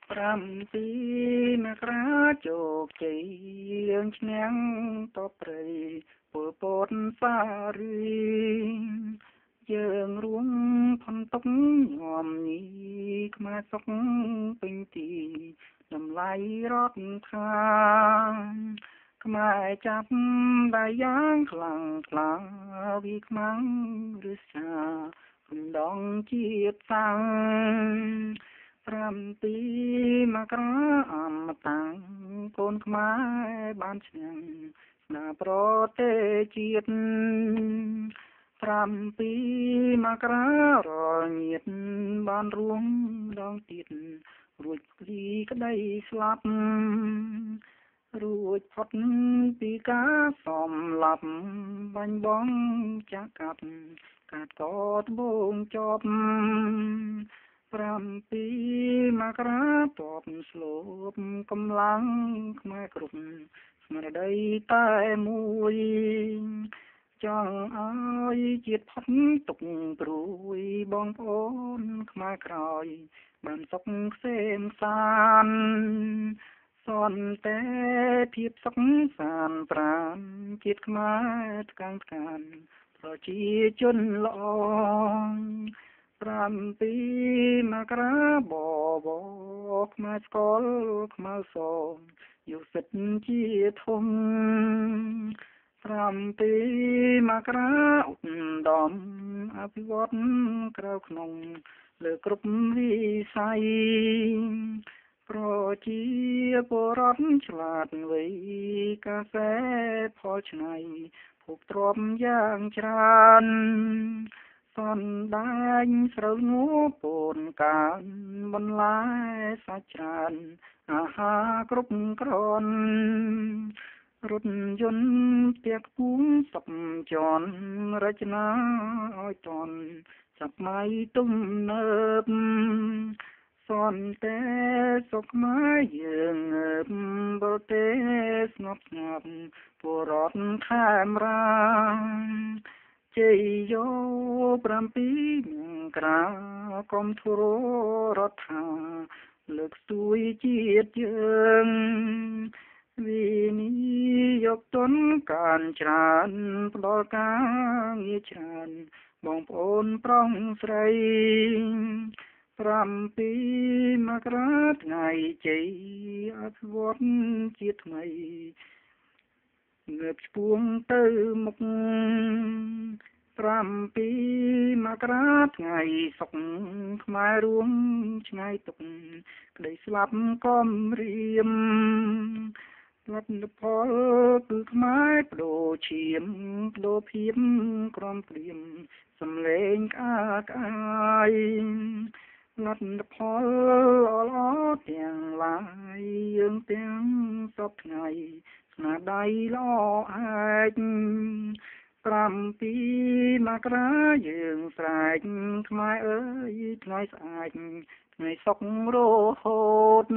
7មករាជោគជ័យរឿងឈ្នះតព្រៃពលពតសារីយើងរួមផនតុកងំញីខ្មែរសុខពេញទីតម្លៃរដ្ឋថាខ្មែរចាប់ដៃយ៉ាងខ្លាំងខ្លាវិខ្មាំងឬសាកំដងជាតិសាំង7មករាអមតាំងកូនខ្មែរបានឈ្នះស្នាប្រទេសជាតិ7មករារញាតបានរួមដងទៀតរួចព្រីក្តីស្លាប់រួចផុតពីការសំឡាប់បាញ់បងចាក់កាត់កាត់កតបងចប់7មករាតបស្លូបកម្លាំងខ្មែរគ្រប់ស្មារតីតែមួយចង់ឲ្យជាតិផុតទុកព្រួយបងប្អូនខ្មែរក្រោយបានសុខក្សេមសាន្តសន្តិភាពសុខសាន្តប្រាណជាតិខ្មែរថ្កាំងថ្កានប្រជាជនល្អ7មករាបបខ្មែរស្គាល់ខ្មៅសយុសិទ្ធជាធំ7មករាឧត្តមអភិវឌ្ឍក្រៅក្នុងលើគ្រប់វិស័យប្រជាពលរដ្ឋឆ្លាតវៃកាសេផលឆ្នៃភពទ្រព្យយ៉ាងច្រើនសន្តែងស្រូវងួពូនកានបន្លែសាច់ច្រើនអាហារគ្រប់គ្រាន់រថយន្តផ្ទះខ្ពស់សុបជាន់រចនាឲ្យតន់សម័យទំនើបសន្តិសុខខ្មែរយើងងើបបរទេសស្ងប់ស្ងាត់ពលរដ្ឋខេមរាជ័យយោ7មករាកុំធុររដ្ឋាលើកស្ទួយជាតិយើងវិនិយោគទុនកានច្រើនផ្ដល់ការងារច្រើនបងប្អូនប្រុសស្រី7មករាថ្ងៃជ័យអភិវឌ្ឍជាតិថ្មីងើបឆ្ពោះទៅមុខ7មករាថ្ងៃសុខខ្មែររួមឆ្ងាយទុកក្តីស្លាប់កំរៀមលទ្ធផលគឺខ្មែរបដូរឈាមបដូរភាពក្រំព្រៀមសំលេងក្អាកក្អាយលទ្ធផលល្អទាំងឡាយយើងទាំងសពថ្ងៃស្នាដៃល្អអាច7មករាយើងស្រែកខ្មែរអើយថ្ងៃស្អាតថ្ងៃសុខរហូត